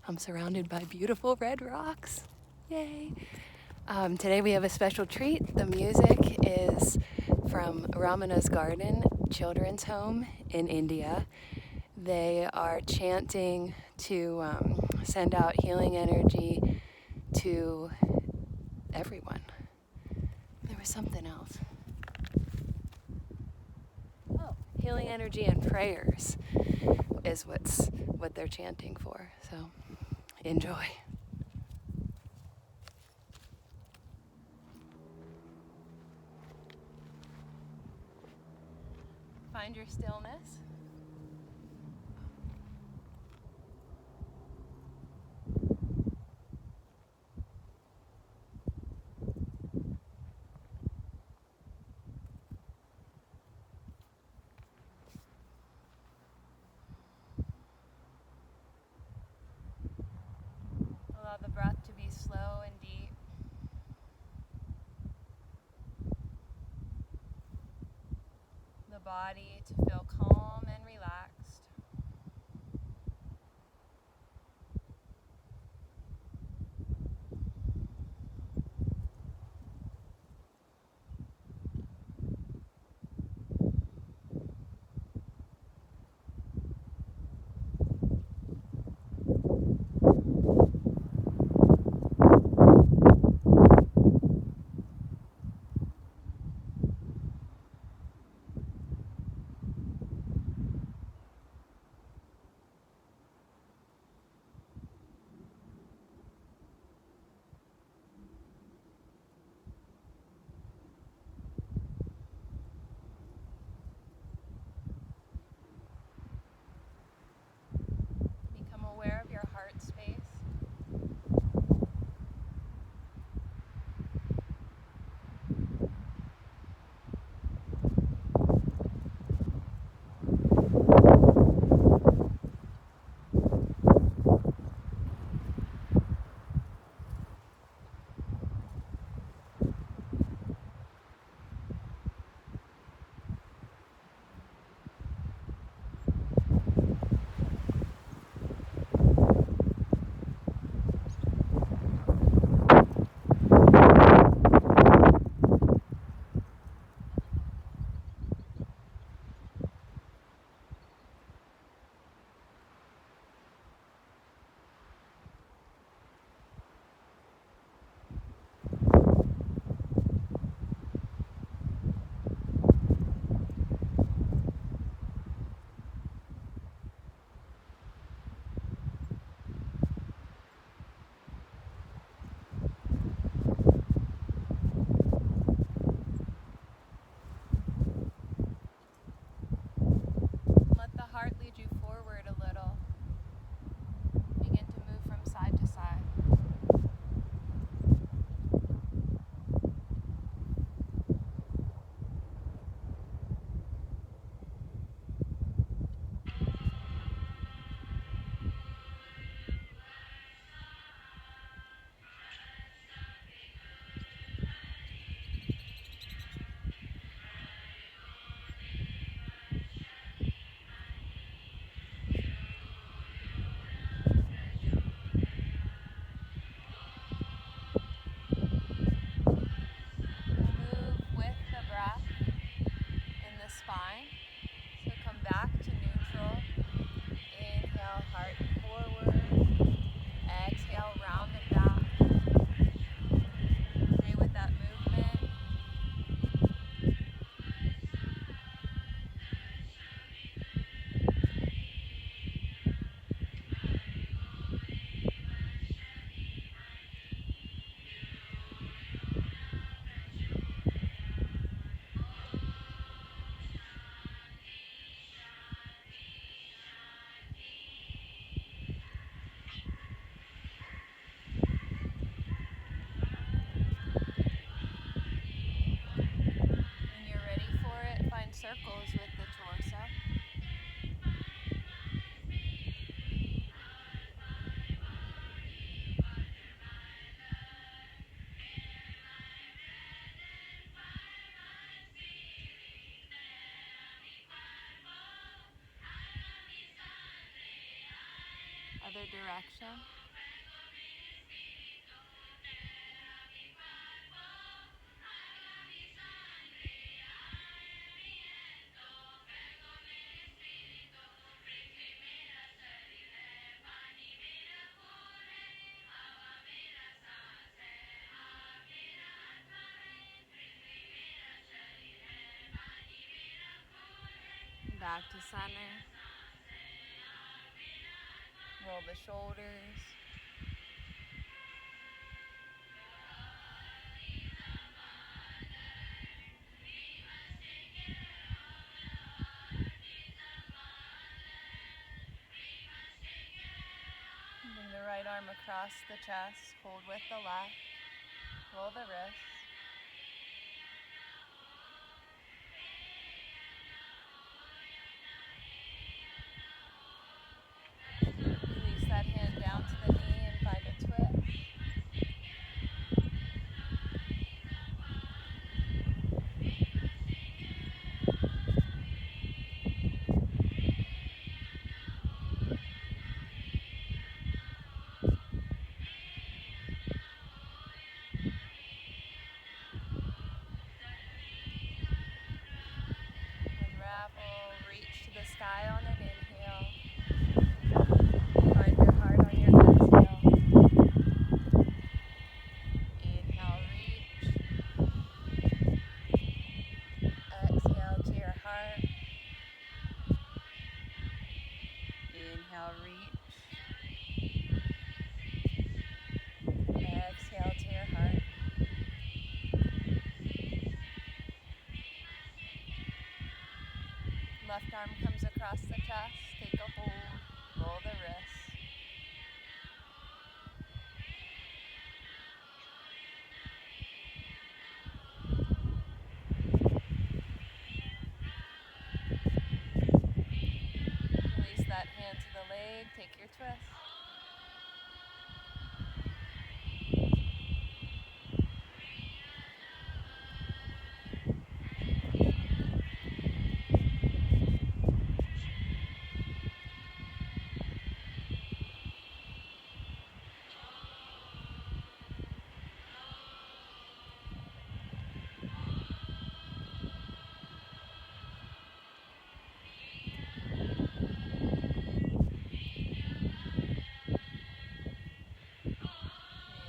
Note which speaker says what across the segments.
Speaker 1: I'm surrounded by beautiful red rocks. Yay! Today we have a special treat. The music is from Ramana's Garden Children's Home in India. They are chanting to send out healing energy to everyone. There was something else. Oh, healing energy and prayers is what they're chanting for. So enjoy. Find your stillness. Allow the breath to be slow and deep. The body to feel calm and relaxed. Become aware of your heart space. Let the heart lead you forward a little. Begin to move from side to side. Move with the breath in the spine. So come back to neutral. Inhale, heart forward. Exhale, round and back. Stay with that movement. When you're ready for it, find circles with the torso. Other direction. Back to center. Roll the shoulders. Bring the right arm across the chest. Hold with the left. Roll the wrist. Release that hand down to the knee and find a twist. Unravel, reach to the sky on an inhale. Find your heart on your exhale. Inhale, reach. Exhale to your heart. Inhale, reach. Exhale to your heart. Left arm comes across the chest. Take a hold. Roll the wrist. Release that hand to the leg. Take your twist.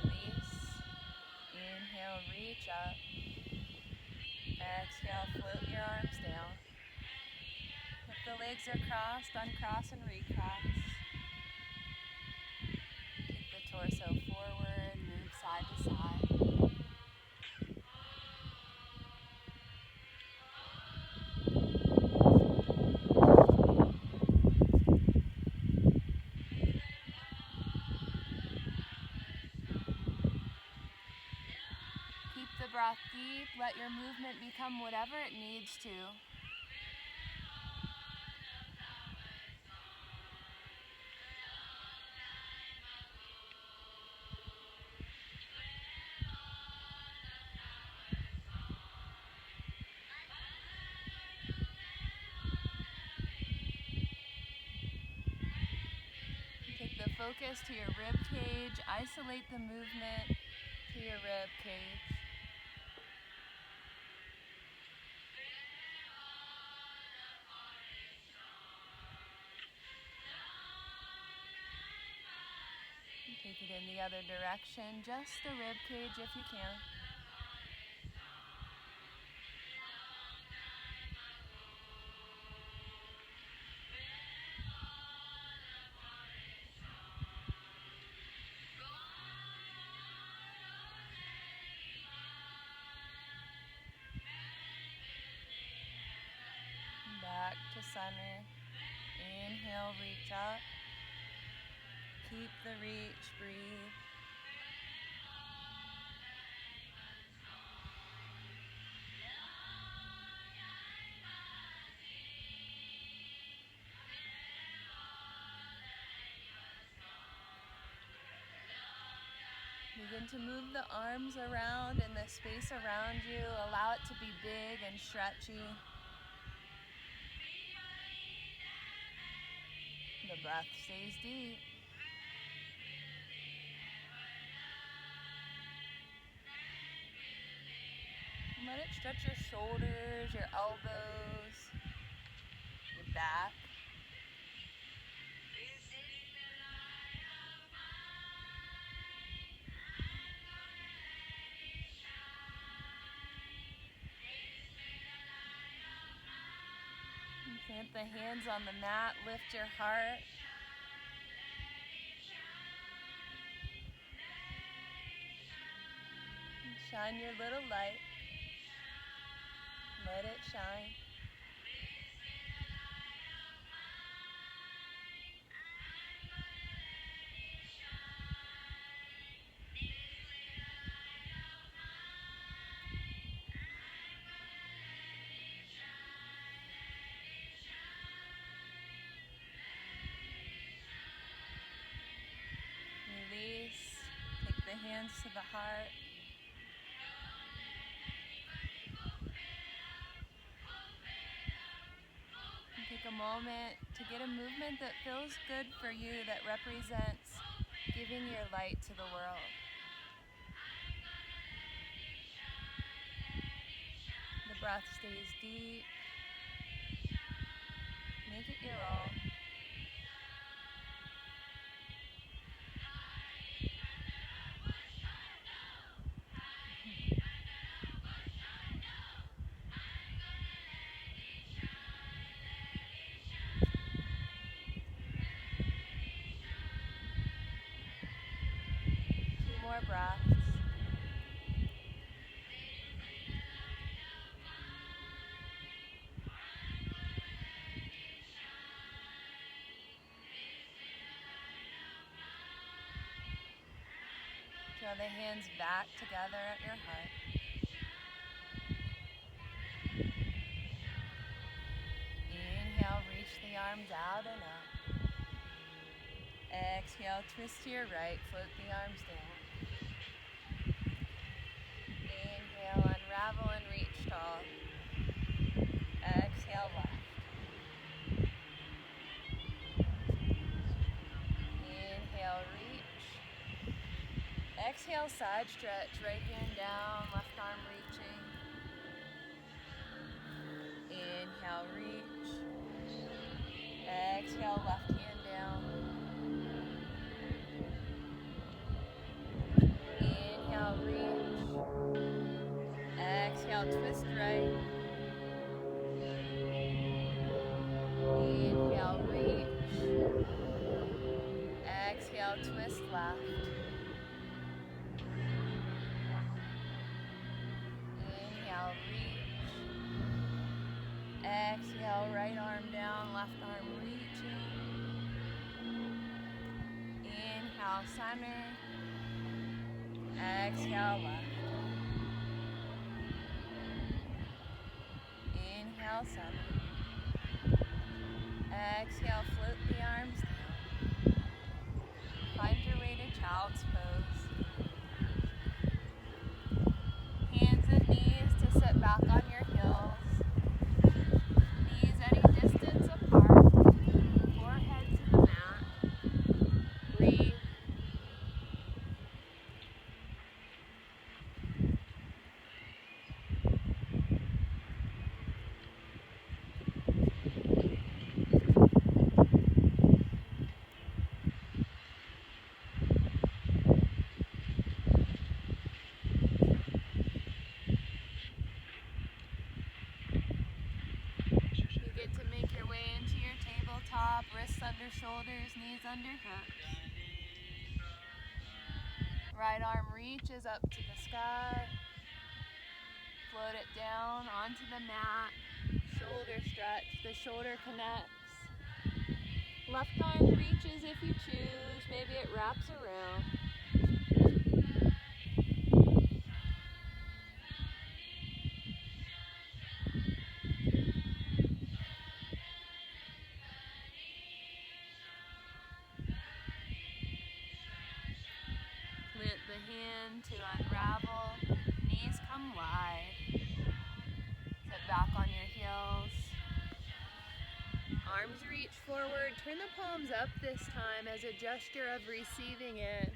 Speaker 1: Release. Inhale, reach up. Exhale, float your arms down. If the legs are crossed, uncross and recross. Take the torso forward, move side to side. Keep the breath deep. Let your movement become whatever it needs to. Take the focus to your rib cage. Isolate the movement to your rib cage. Take it in the other direction, just the rib cage if you can. Back to center. Inhale, reach up. Keep the reach, breathe. Begin to move the arms around in the space around you. Allow it to be big and stretchy. The breath stays deep. Let it stretch your shoulders, your elbows, your back. Plant the hands on the mat, lift your heart. Shine your little light. Let it shine. Release. Take the hands to the heart. And take a moment to get a movement that feels good for you, that represents giving your light to the world. The breath stays deep. Make it your own. Two more breaths. Draw the hands back together at your heart. Inhale, reach the arms out and up. Exhale, twist to your right, float the arms down. Inhale, unravel and reach tall. Exhale, left. Inhale, reach. Exhale, side stretch, right hand down, left arm reaching. Inhale, reach. Exhale, left hand down. Inhale, reach. Exhale, twist right. Inhale, reach. Exhale, twist left. Inhale, reach. Exhale, right arm down, left arm reaching. Inhale, center. Exhale, left. Inhale, center. Exhale, float the arms down. Find your way to child's pose. Hands and knees to sit back on your heels. Knees any distance apart. Forehead to the mat. Breathe. Wrists under shoulders, knees under hips. Right arm reaches up to the sky. Float it down onto the mat. Shoulder stretch, the shoulder connects. Left arm reaches if you choose. Maybe it wraps around. Plant the hand to unravel. Knees come wide. Sit back on your heels. Arms reach forward. Turn the palms up this time as a gesture of receiving it.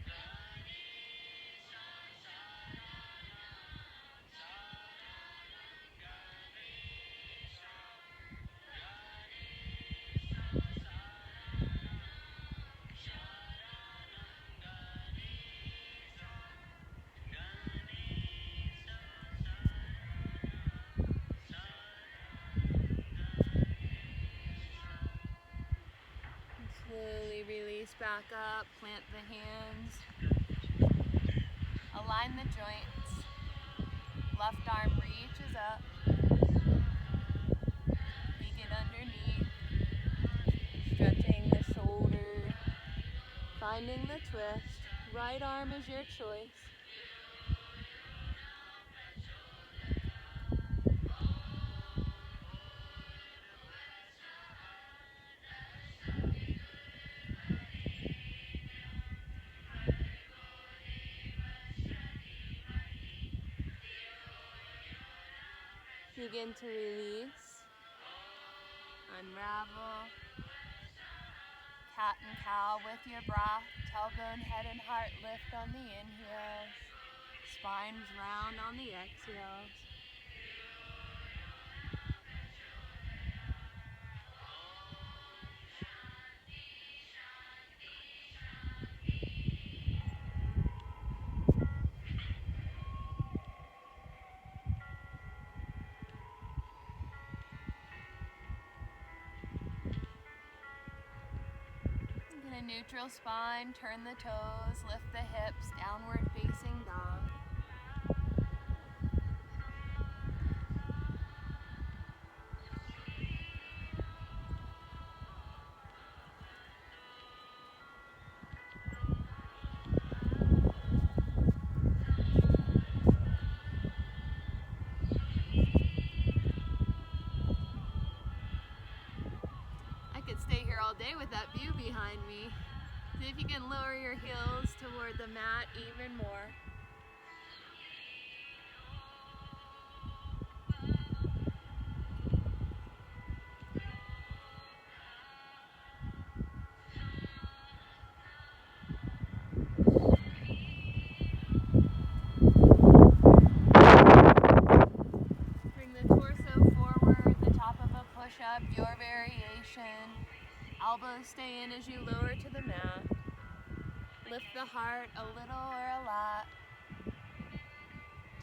Speaker 1: back up, plant the hands, align the joints, left arm reaches up, peek it underneath, stretching the shoulder, finding the twist, right arm is your choice. Begin to release, unravel, cat and cow with your breath, tailbone, head and heart lift on the inhales, spines round on the exhales. Get a neutral spine, turn the toes, lift the hips, downward facing dog. I could stay here all day with that view behind me. See if you can lower your heels toward the mat even more. Bring the torso forward, the top of a push-up, your variation. Elbows stay in as you lower to the mat. Lift the heart a little or a lot.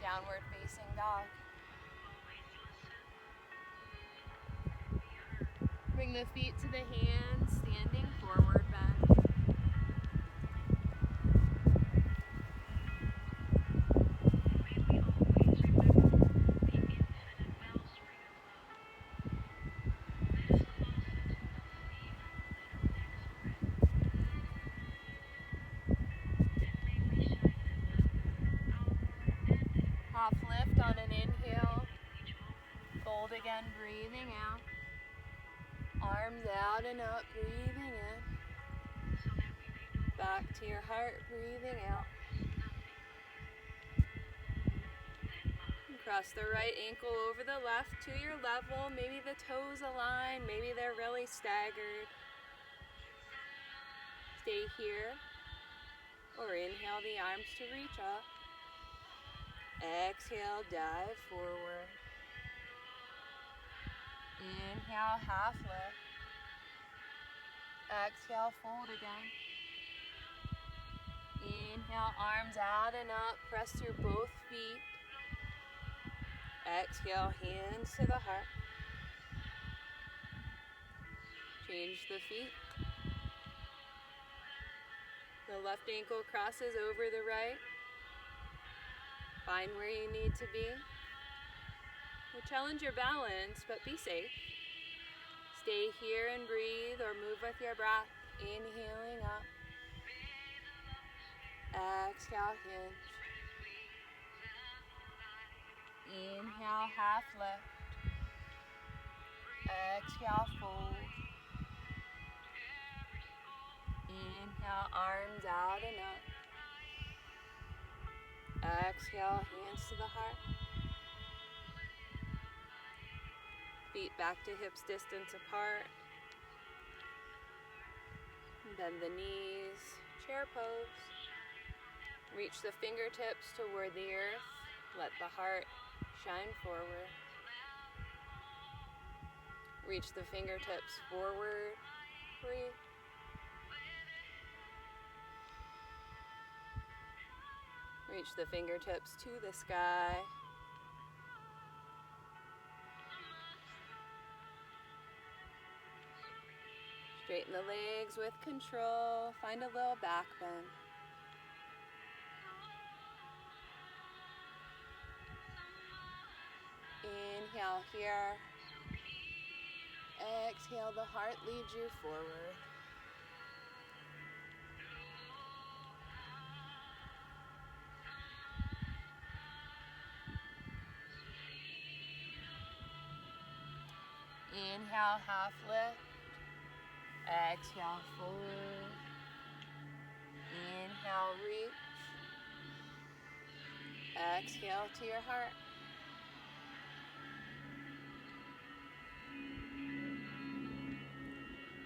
Speaker 1: Downward facing dog. Bring the feet to the hands, standing forward bend. Half lift on an inhale. Fold again, breathing out. Arms out and up, breathing in. Back to your heart, breathing out. Cross the right ankle over the left to your level. Maybe the toes align, maybe they're really staggered. Stay here, or inhale the arms to reach up. Exhale, dive forward. Inhale, half lift. Exhale, fold again. Inhale, arms out and up. Press through both feet. Exhale, hands to the heart. Change the feet. The left ankle crosses over the right. Find where you need to be. We'll challenge your balance, but be safe. Stay here and breathe or move with your breath. Inhaling up. Exhale, hinge. Inhale, half lift. Exhale, fold. Inhale, arms out and up. Exhale, hands to the heart. Feet back to hips distance apart. Bend the knees, chair pose. Reach the fingertips toward the earth. Let the heart shine forward. Reach the fingertips forward. Breathe. Reach the fingertips to the sky. Straighten the legs with control. Find a little back bend. Inhale here. Exhale, the heart leads you forward. Inhale, half lift. Exhale, forward. Inhale, reach. Exhale to your heart.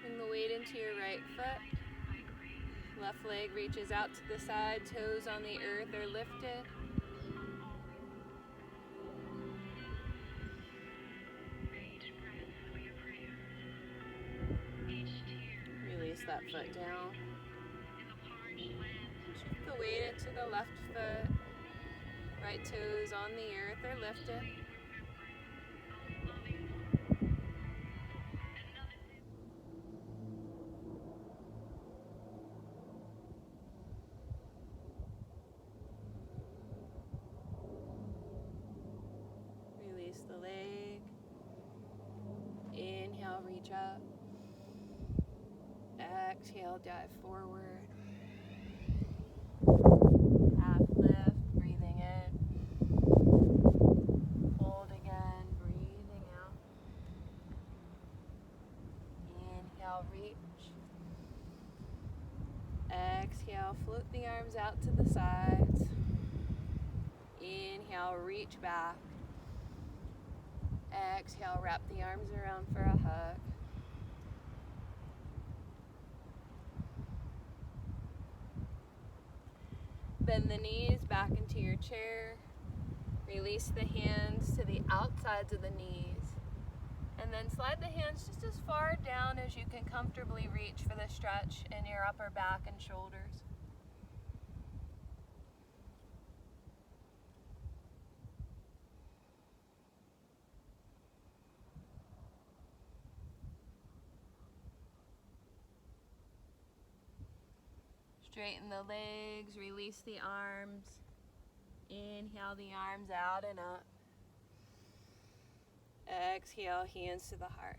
Speaker 1: Bring the weight into your right foot. Left leg reaches out to the side, toes on the earth are lifted. Release that foot down. Shift the weight into the left foot. Right toes on the earth are lifted. Release the leg. Inhale, reach up. Exhale, dive forward. Half lift, breathing in. Hold again, breathing out. Inhale, reach. Exhale, float the arms out to the sides. Inhale, reach back. Exhale, wrap the arms around for a hug. Bend the knees back into your chair. Release the hands to the outsides of the knees. And then slide the hands just as far down as you can comfortably reach for the stretch in your upper back and shoulders. Straighten the legs, release the arms. Inhale the arms out and up. Exhale, hands to the heart.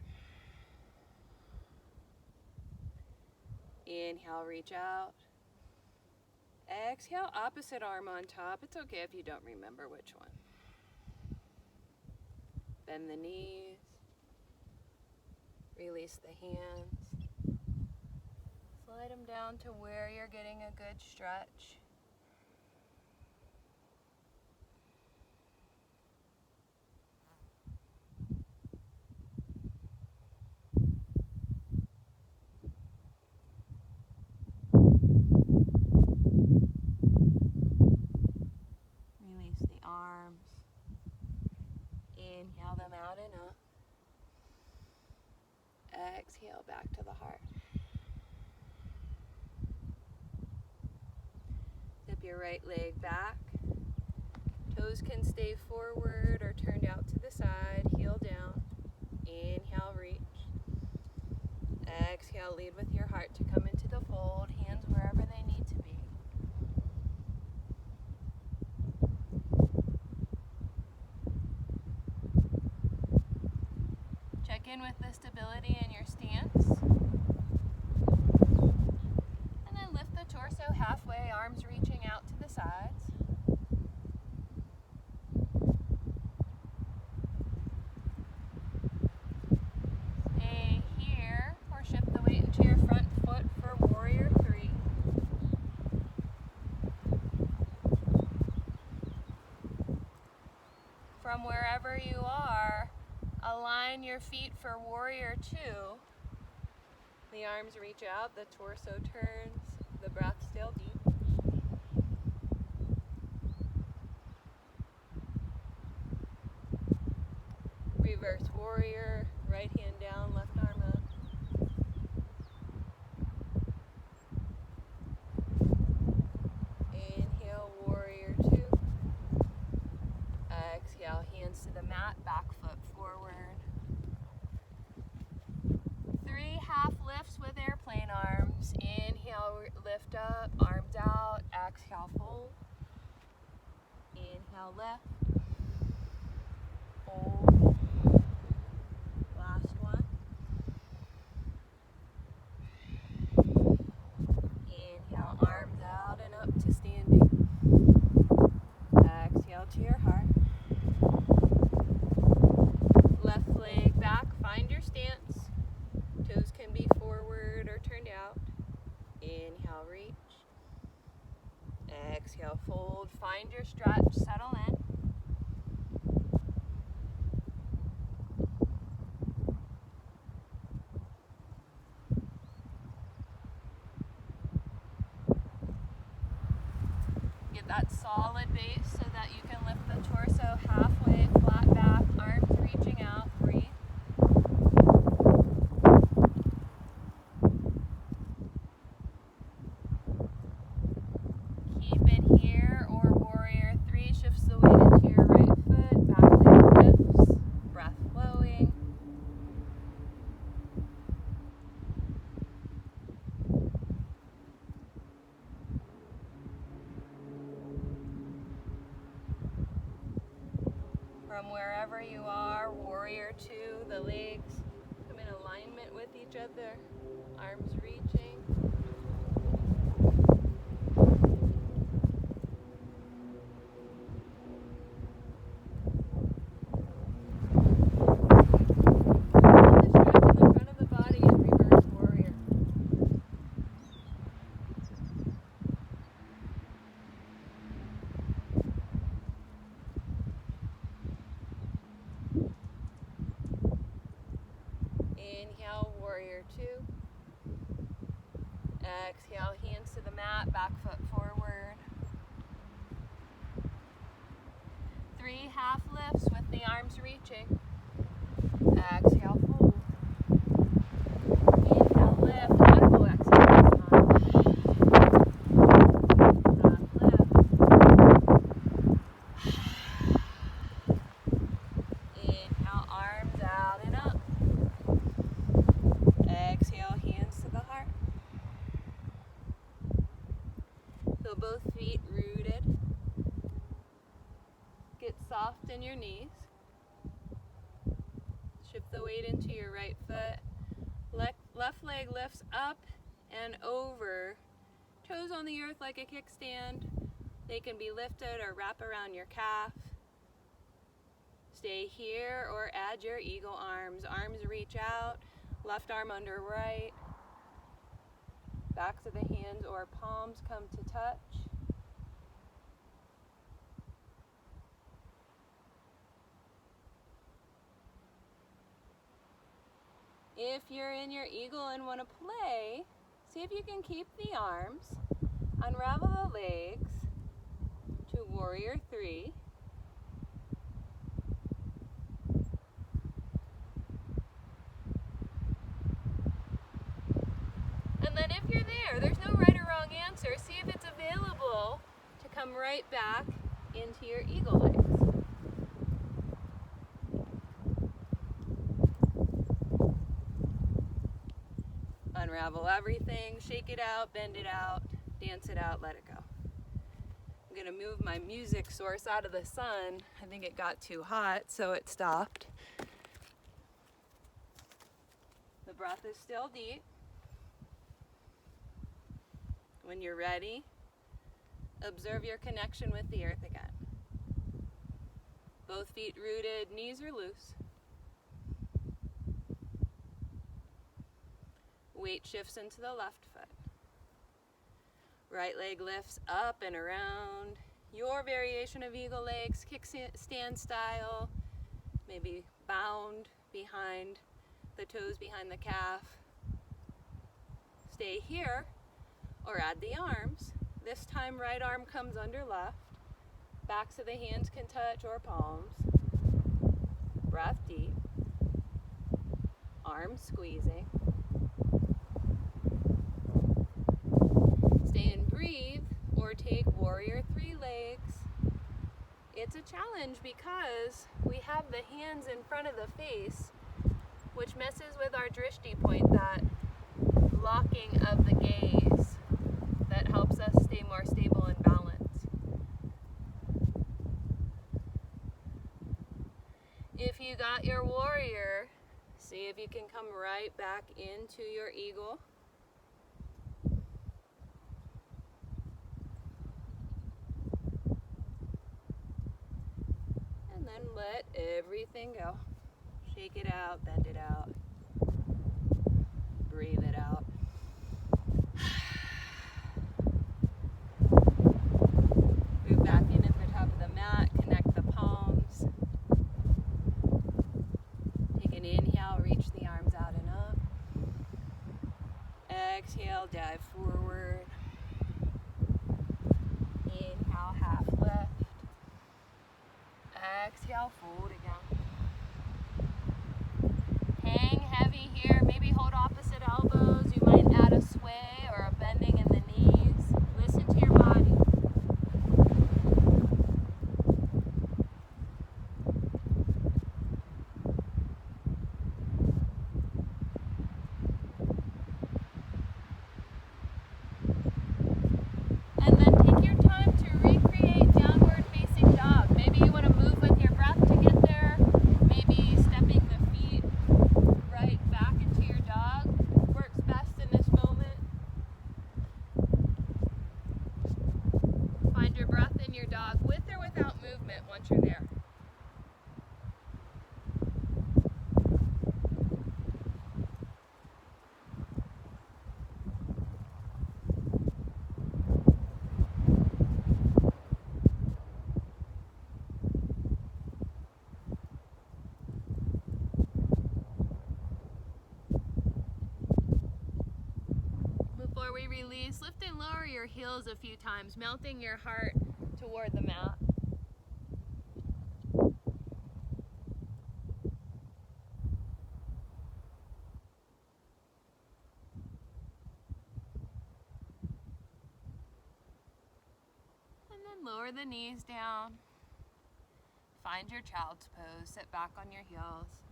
Speaker 1: Inhale, reach out. Exhale, opposite arm on top. It's okay if you don't remember which one. Bend the knees. Release the hands. Slide them down to where you're getting a good stretch. Release the arms. Inhale them out and up. Exhale back to the heart. Zip your right leg back. Toes can stay forward or turned out to the side. Heel down. Inhale, reach. Exhale, lead with your heart to come into the fold. Hands wherever they need to be. Check in with the stability in your stance. And then lift the torso halfway, arms reaching out to the sides. Stay here or shift the weight into your front foot for warrior 3. From wherever you are, align your feet for warrior 2. The arms reach out, the torso turns, the breath still deep. Reverse warrior, right hand down, left arm up. Inhale, warrior 2. Exhale, hands to the mat, back foot forward. 3 half lifts lifts with airplane arms. Inhale, lift up, arms out. Exhale, fold. Inhale, lift. Hold. Last one. Inhale, arms out and up to standing. Exhale to your heart. Left leg back, find your stance. Toes can be forward or turned out. Inhale, reach. Exhale, fold. Find your stretch, settle in. Get that solid base so that you can lift the torso halfway, flat back, arms reaching out. Breathe. Keep it here, or warrior three. Shifts the weight into your right foot. Back leg lifts. Breath flowing. From wherever you are, warrior two, the legs come in alignment with each other, arms reaching. Feel the stretch in the front of the body in reverse warrior. Inhale, warrior two. Exhale, hands to the mat, back foot forward. 3 half lifts with the arms reaching. Exhale, fold. Inhale, lift. Wonderful. Exhale, half lift. Inhale, arms out and up. Exhale, hands to the heart. Feel both feet rooted. Get soft in your knees. Shift the weight into your right foot. Left leg lifts up and over. Toes on the earth like a kickstand. They can be lifted or wrap around your calf. Stay here or add your eagle arms. Arms reach out. Left arm under right. Backs of the hands or palms come to touch. If you're in your eagle and want to play, see if you can keep the arms, unravel the legs to warrior three. And then if you're there's no right or wrong answer. See if it's available to come right back into your eagle legs. Unravel everything, shake it out, bend it out, dance it out, let it go. I'm going to move my music source out of the sun. I think it got too hot, so it stopped. The breath is still deep. When you're ready, observe your connection with the earth again. Both feet rooted, knees are loose. Weight shifts into the left foot. Right leg lifts up and around. Your variation of eagle legs, kickstand style, maybe bound behind the toes, behind the calf. Stay here or add the arms. This time right arm comes under left. Backs of the hands can touch or palms. Breath deep. Arms squeezing. Stay and breathe or take warrior three legs. It's a challenge because we have the hands in front of the face, which messes with our drishti point, that locking of the gaze that helps us stay more stable and balanced. If you got your warrior, see if you can come right back into your eagle. And then let everything go. Shake it out, bend it out. Breathe it out. Move back in at the top of the mat, connect the palms. Take an inhale, reach the arms out and up. Exhale, dive forward. Inhale, half lift. Exhale, fold again. Hang heavy here, maybe hold opposite elbows. You might add a sway or a bending in the knees. Listen to your body. And then take your time to recreate downward facing dog. Maybe you want to move with your breath to get there. Maybe stepping the feet right back into your dog works best in this moment. Find your breath in your dog with or without movement once you're there. Before we release, lift and lower your heels a few times, melting your heart toward the mat. And then lower the knees down. Find your child's pose. Sit back on your heels.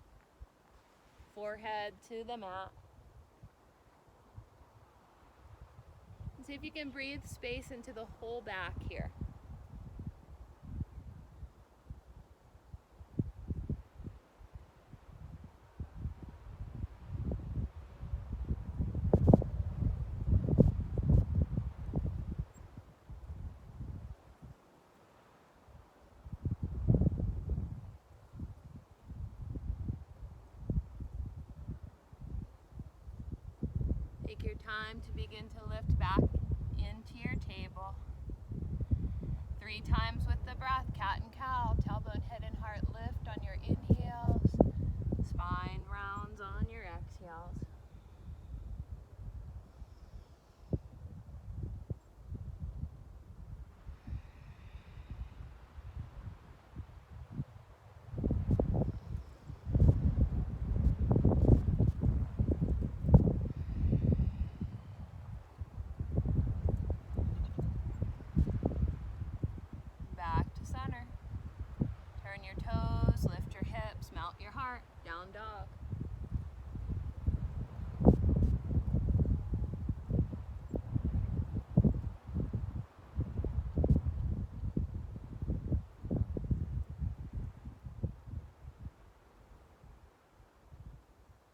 Speaker 1: Forehead to the mat. And see if you can breathe space into the whole back here. Take your time to begin to lift back into your table. 3 times with the breath, cat and cow, tailbone, head and heart lift on your inhales, spine rounds on your exhales. Back to center. Turn your toes, lift your hips, melt your heart, down dog.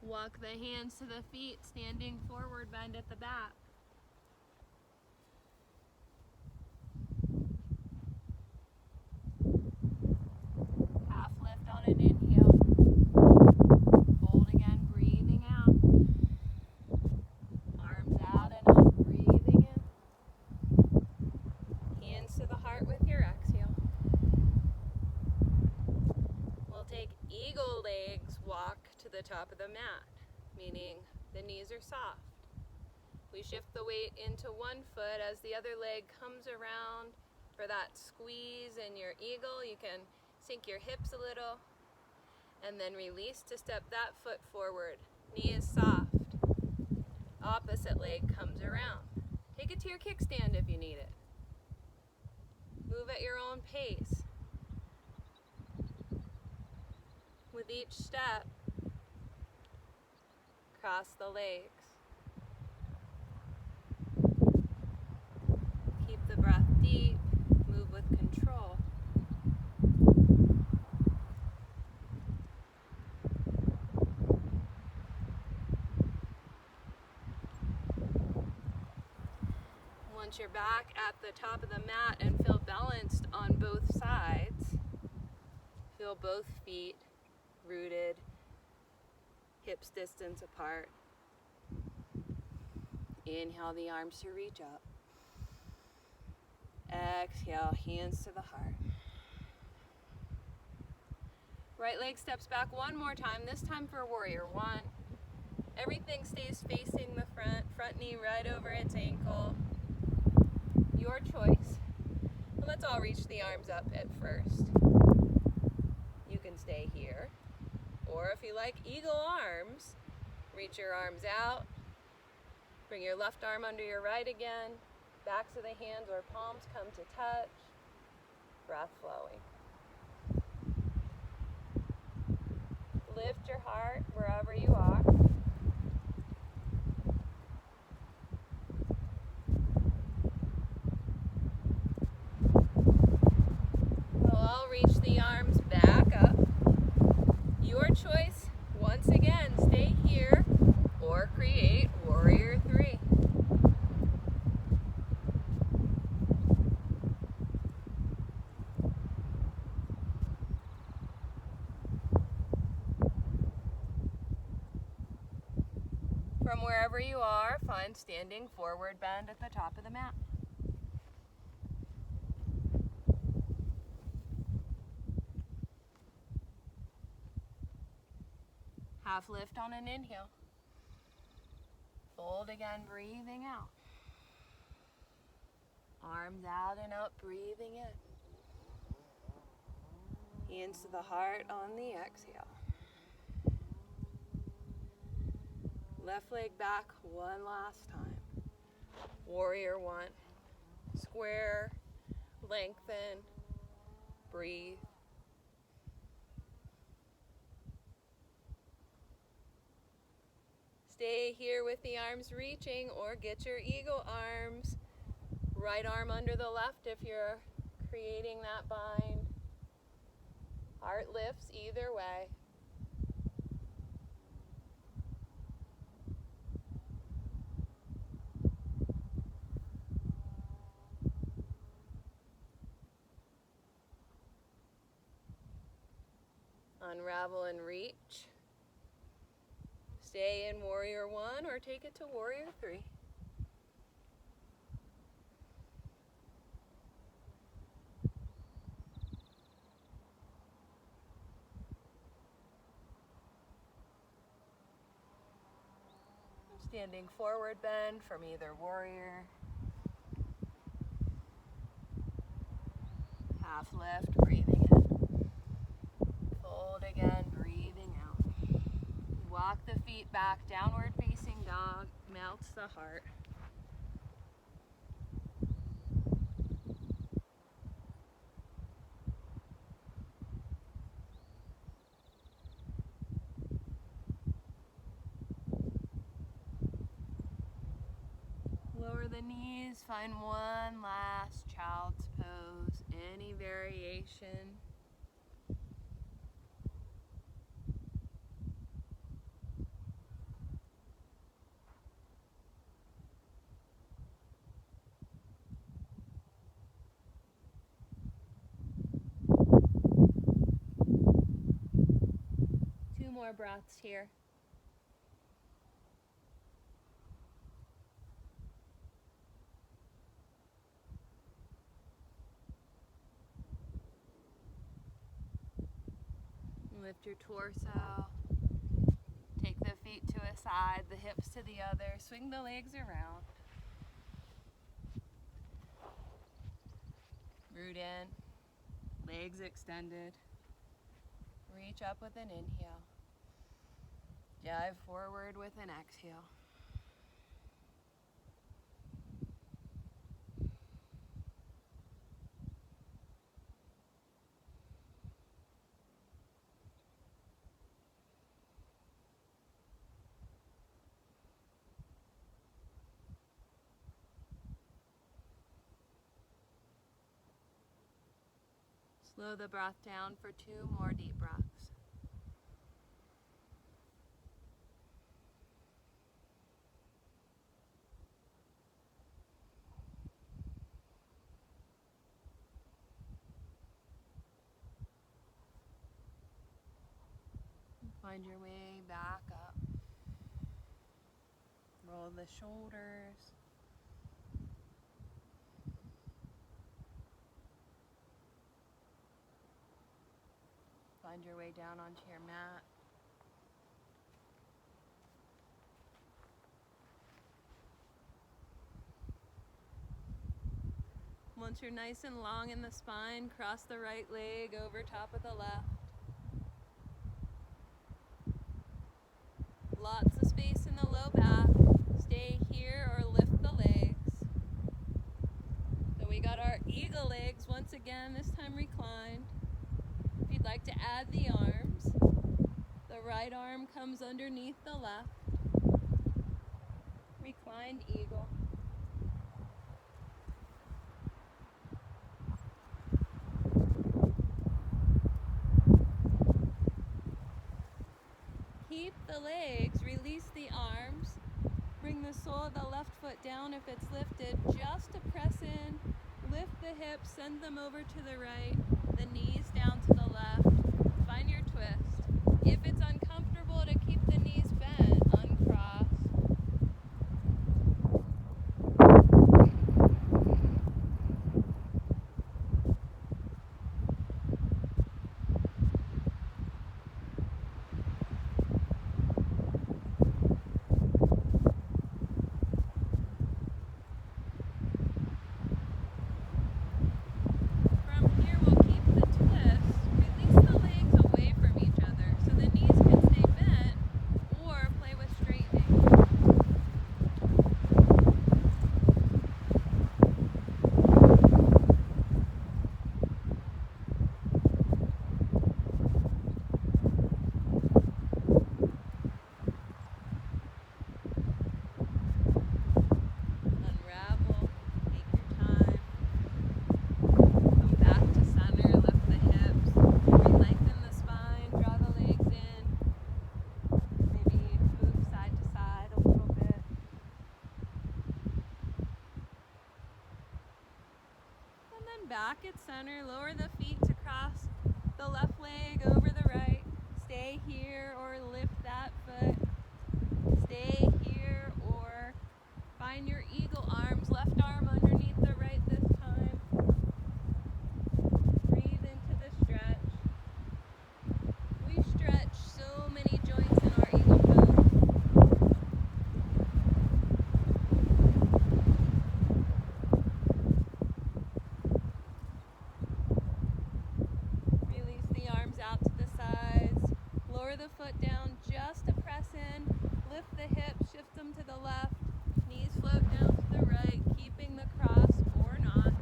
Speaker 1: Walk the hands to the feet, standing forward, bend at the back. Half lift on an inhale. Fold again, breathing out. Arms out and up, breathing in. Hands to the heart with your exhale. We'll take eagle legs, walk to the top of the mat, meaning the knees are soft. We shift the weight into one foot as the other leg comes around for that squeeze in your eagle. You can sink your hips a little and then release to step that foot forward. Knee is soft. Opposite leg comes around. Take it to your kickstand if you need it. Move at your own pace. With each step, cross the legs. the breath deep, move with control. Once you're back at the top of the mat and feel balanced on both sides, feel both feet rooted, hips distance apart. Inhale the arms to reach up. Exhale, hands to the heart. Right leg steps back one more time, this time for warrior one. Everything stays facing the front knee right over its ankle. Your choice. And let's all reach the arms up at first. You can stay here. Or if you like eagle arms, reach your arms out. Bring your left arm under your right again. Backs of the hands or palms come to touch. Breath flowing. Lift your heart wherever you are. We'll all reach the arms back up. Your choice, once again, stay here or create warrior three. From wherever you are, find standing forward bend at the top of the mat. Half lift on an inhale. Fold again, breathing out. Arms out and up, breathing in. Hands to the heart on the exhale. Left leg back one last time. Warrior one. Square, lengthen, breathe. Stay here with the arms reaching or get your eagle arms. Right arm under the left if you're creating that bind. Heart lifts either way. Unravel and reach. Stay in warrior one or take it to warrior three. Standing forward bend from either warrior. Half lift, breathing in. Fold again, breathing out. Walk the feet back, downward facing dog, melts the heart. Lower the knees, find one last child's pose, any variation. Two more breaths here. Lift your torso. Take the feet to a side, the hips to the other. Swing the legs around. Root in. Legs extended. Reach up with an inhale. Dive forward with an exhale. Slow the breath down for 2 more deep breaths. Find your way back up. Roll the shoulders. Find your way down onto your mat. Once you're nice and long in the spine, cross the right leg over top of the left. Lots of space in the low back. Stay here or lift the legs. So we got our eagle legs once again, this time reclined. If you'd like to add the arms, the right arm comes underneath the left. Reclined eagle. Keep the legs, release the arms. Bring the sole of the left foot down if it's lifted, just to press in. Lift the hips, send them over to the right, the knees down to the left. Find your twist. If it's uncomfortable to keep the knees bent, uncross. Back at center, lower the feet to cross the left leg over the right. Stay here or lift that foot. Stay here or find your eagle arms, left arm underneath the right this time. Breathe into the stretch. We stretch so many joints in our eagle pose. The foot down just to press in, lift the hips, shift them to the left, knees float down to the right, keeping the cross or not.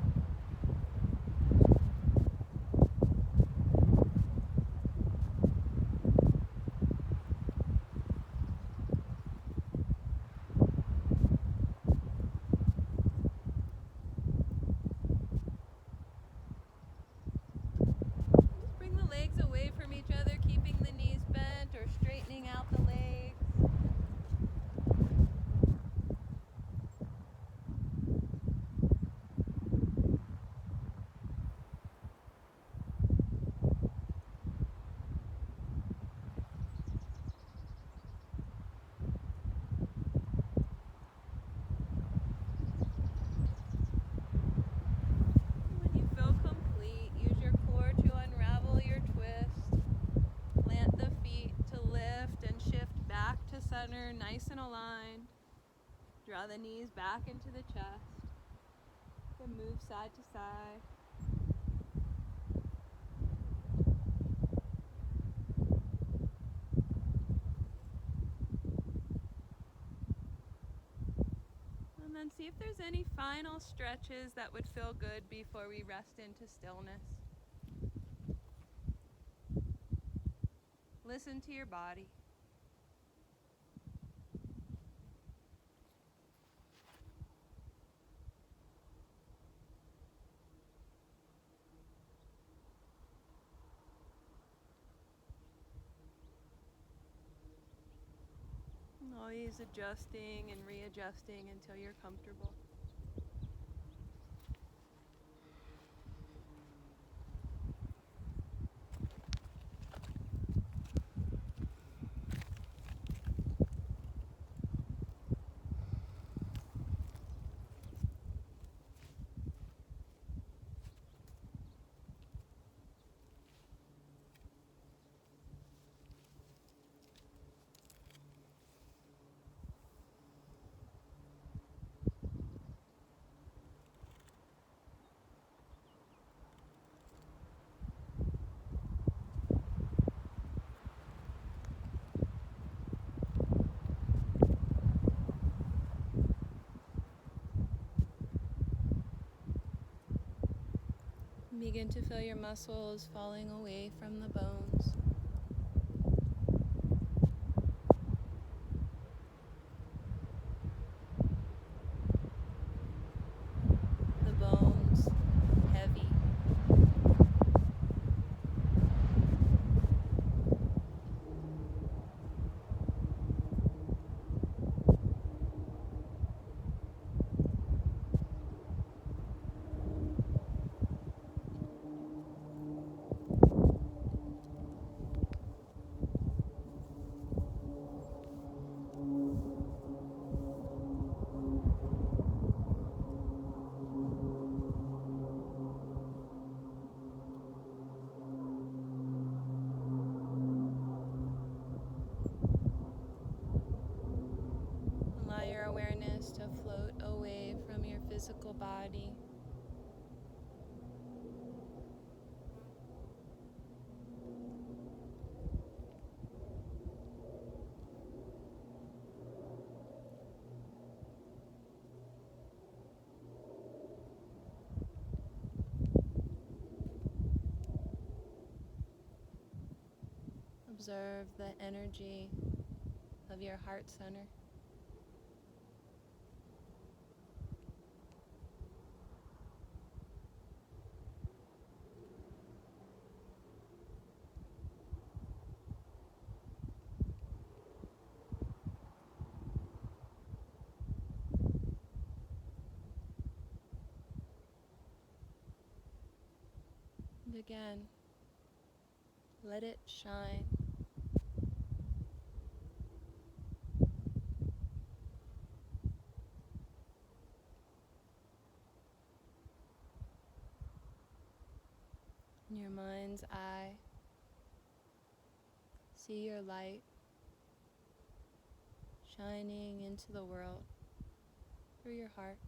Speaker 1: Just bring the legs away from each other, keeping the knees bent or straightening out the legs. When you feel complete, use your core to unravel your twist. Plant the feet to lift and shift back to center, nice and aligned. Draw the knees back into the chest. Then move side to side. And then see if there's any final stretches that would feel good before we rest into stillness. Listen to your body.
Speaker 2: always adjusting and readjusting until you're comfortable. Begin to feel your muscles falling away from the bones. The bones heavy. Allow your awareness to float away from your physical body. Observe the energy of your heart center. And again, let it shine. In your mind's eye, see your light shining into the world through your heart.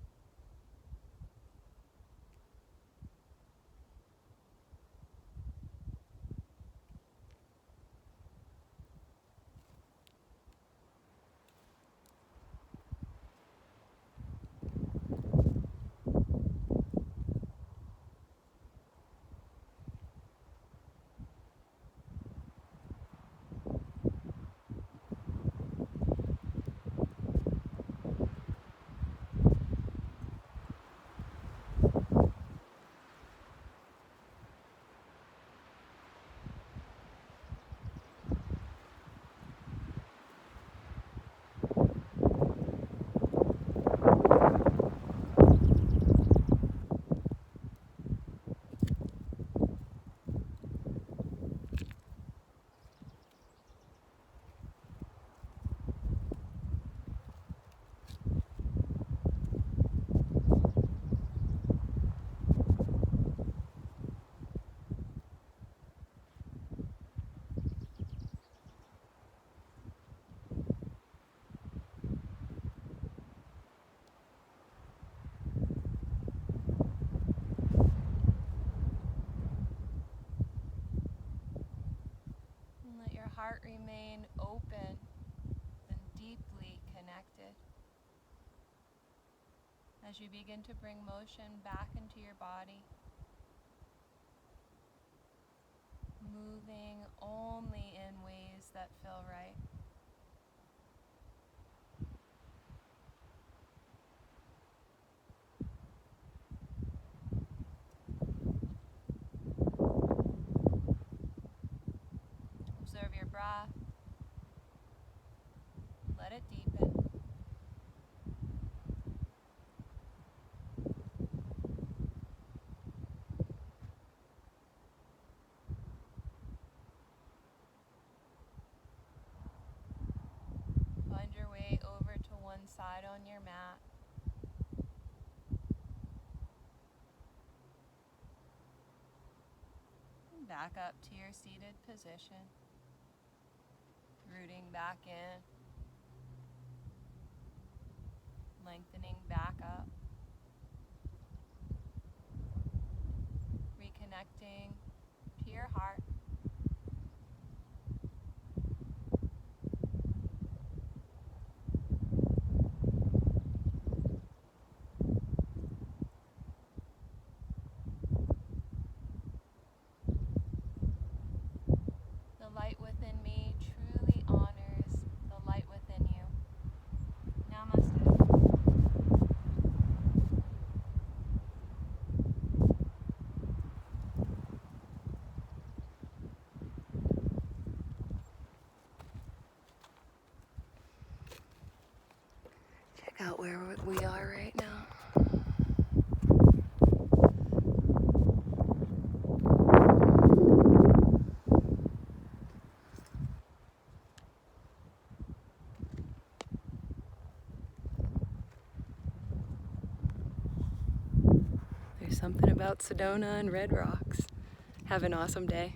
Speaker 2: And let your heart remain open and deeply connected. As you begin to bring motion back into your body, moving only in ways that feel right. Observe your breath. Let it deepen. side on your mat. And back up to your seated position. Rooting back in. Lengthening back up. Reconnecting to your heart. The light within me truly honors the light within you. Namaste.
Speaker 1: Check out where we are right now. There's something about Sedona and red rocks. Have an awesome day.